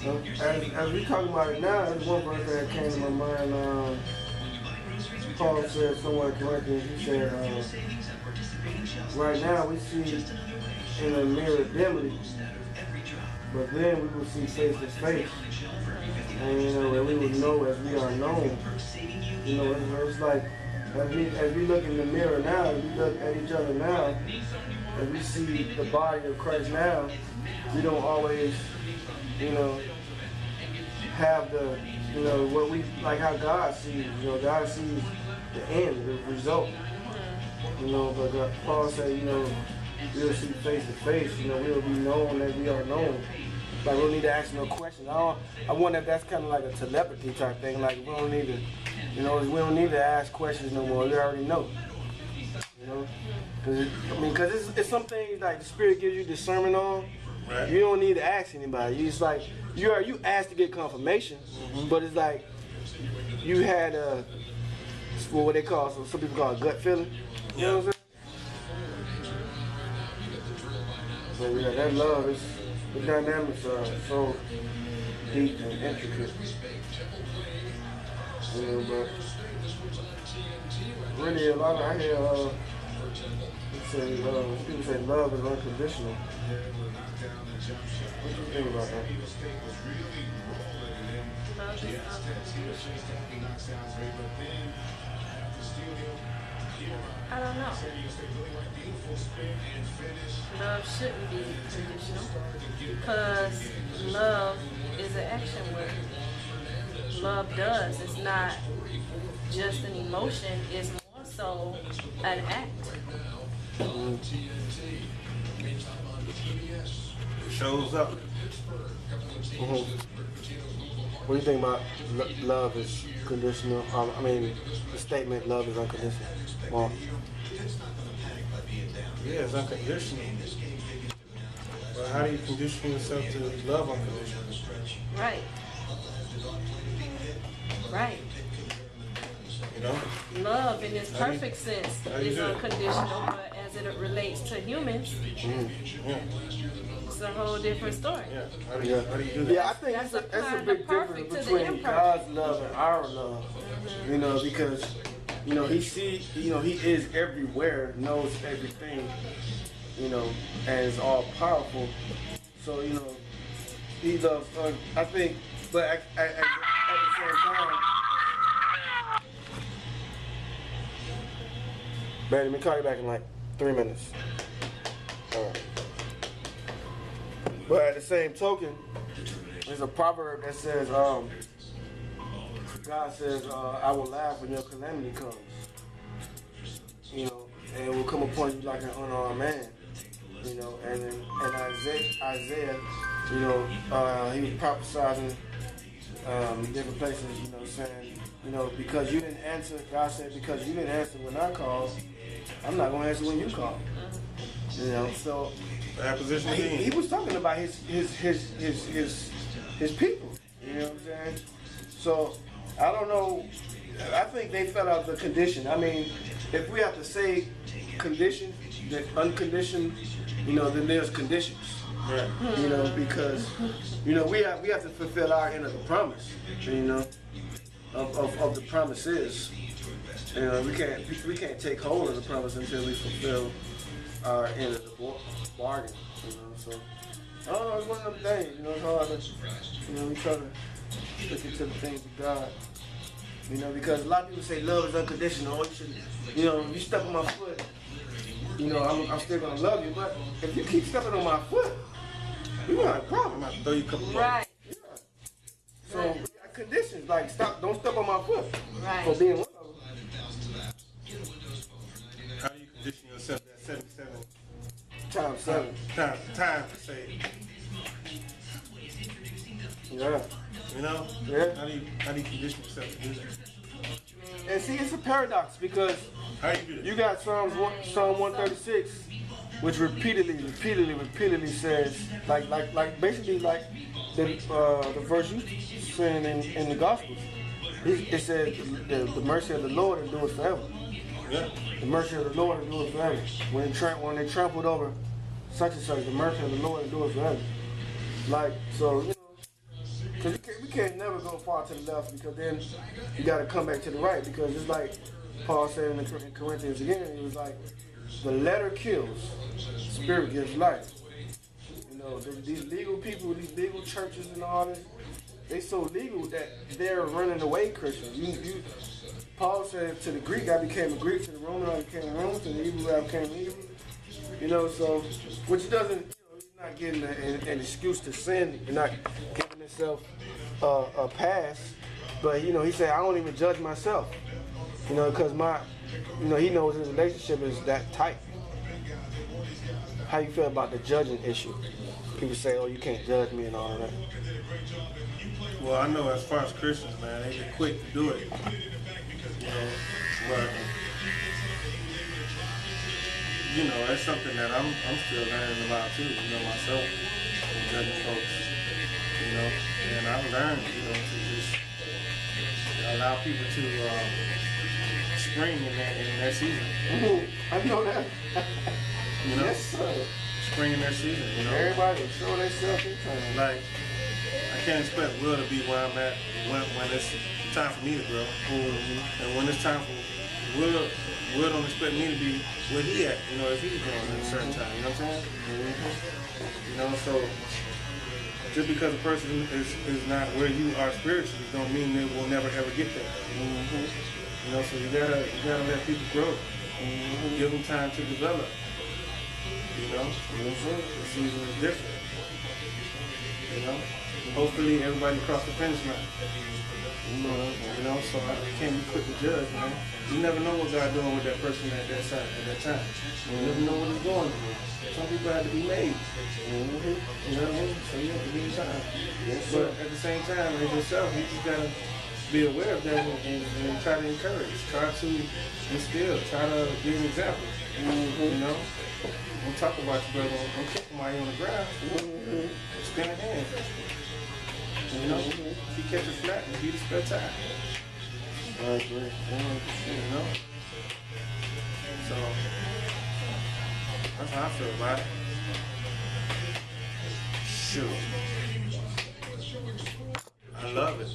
As we talking about it now, there's one verse that came to my mind. Paul said somewhere in Corinthians, he said, right now we see in a mirror dimly, but then we will see face to face. And you know, and we will know as we are known. You know, it's like as we look in the mirror now, as we look at each other now, as we see the body of Christ now, we don't always, you know, have the, you know, what we, like how God sees. You know, God sees the end, the result. You know, but Paul said, you know, we'll see face to face. You know, we'll be known as we are known. Like we don't need to ask no questions. I wonder if that's kind of like a telepathy type thing. Like we don't need to, you know, we don't need to ask questions no more. We already know. You know, because it's some things like the Spirit gives you discernment on. Right. You don't need to ask anybody. You just like you asked to get confirmation, but it's like you had what they call some people call a gut feeling. You know what I'm saying? So yeah, that love is. The dynamics are so deep and intricate, you know, but really a lot of, I hear people say love is unconditional. What do you think about that? I don't know. Love shouldn't be conditional because love is an action word. Love does. It's not just an emotion. It's more so an act. It shows up. What do you think about love is conditional? I mean, the statement love is unconditional. Well, yeah, it's unconditional. But how do you condition yourself to love unconditionally? Right. Right. You know? Love in its perfect sense is unconditional, but as it relates to humans, it's a whole different story. Yeah. How do you do that? Yeah, I think that's a big difference between God's love and our love. You know, because you know, he is everywhere, knows everything, you know, and is all powerful. So, you know, he loves, I think, but at the same time, man, let me call you back in like 3 minutes. But at the same token, there's a proverb that says, God says, I will laugh when your calamity comes. You know, and it will come upon you like an unarmed man. You know, and in Isaiah, you know, he was prophesizing different places, you know, saying, you know, because you didn't answer, God said, because you didn't answer when I called, I'm not going to answer when you call. You know, so he was talking about his people. You know what I'm saying? So I don't know. I think they fell out the condition. I mean, if we have to say condition, that unconditioned, you know, then there's conditions. Right. You know, because you know we have to fulfill our end of the promise. You know, of the promises. You know, we can't take hold of the promise until we fulfill our end of the bargain. You know, so I don't know. It's one of them things. You know, it's hard to, you know, we try to look into the things of God. You know, because a lot of people say love is unconditional. You should, you know, if you step on my foot, you know, I'm still gonna love you. But if you keep stepping on my foot, we gonna have a problem. I'm gonna throw you a couple of right. Yeah. So we got conditions like don't step on my foot right. for being one of them. How do you condition yourself that 77 Times 7. Time to say? Yeah. You know? Yeah. How do you condition yourself to do that? And see, it's a paradox because how do you do that? you got Psalm 136, which repeatedly says like basically like the verse you saying in the Gospels. It says the mercy of the Lord endures forever. Yeah. The mercy of the Lord endures forever. When they trampled over such and such, the mercy of the Lord endures forever. Like, so, you know, Because we can't never go far to the left because then you got to come back to the right because it's like Paul said in Corinthians again, it was like the letter kills, spirit gives life. You know, these legal people, these legal churches and all this, they so legal that they're running away Christians. Paul said to the Greek, I became a Greek, to the Roman, I became a Roman, to the Hebrew, I became Hebrew. You know, so, which doesn't, you're not getting an excuse to sin, you're not giving yourself a pass, but, you know, he said, I don't even judge myself, you know, because he knows his relationship is that tight. How you feel about the judging issue? People say, oh, you can't judge me and all of that. Well, I know as far as Christians, man, they get quick to do it. You know, but you know, that's something that I'm still learning about too, you know, myself, from judging folks, you know, and I've learned, you know, to just allow people to spring in their season. I know that. You know, yes, sir. Spring in their season, you know. Everybody show themselves in time. Like, I can't expect Will to be where I'm at when it's time for me to grow. Mm-hmm. And when it's time for Will don't expect me to be where he at, you know, if he's growing at a certain time, you know what I'm saying? Mm-hmm. You know, so just because a person is not where you are spiritually don't mean they will never ever get there. Mm-hmm. You know, so you gotta let people grow. Mm-hmm. Give them time to develop. You know? Mm-hmm. The season is different. You know? Hopefully everybody crossed the finish line. You know, so I can't be quick to judge, man. You never know what God's doing with that person at that time. You never know what he's going through. Some people have to be made. You know what I mean? So you have to give your time. Yes, but at the same time, as yourself, you just gotta be aware of that and try to encourage. Try to instill. Try to give an example. You know? Don't talk about your brother. Don't kick him while you're on the ground. Spin a hand. You know, if he catches flat, it'll be the spare tire. I agree. 100%, you know? So, that's how I feel about it. Shoot. I love it.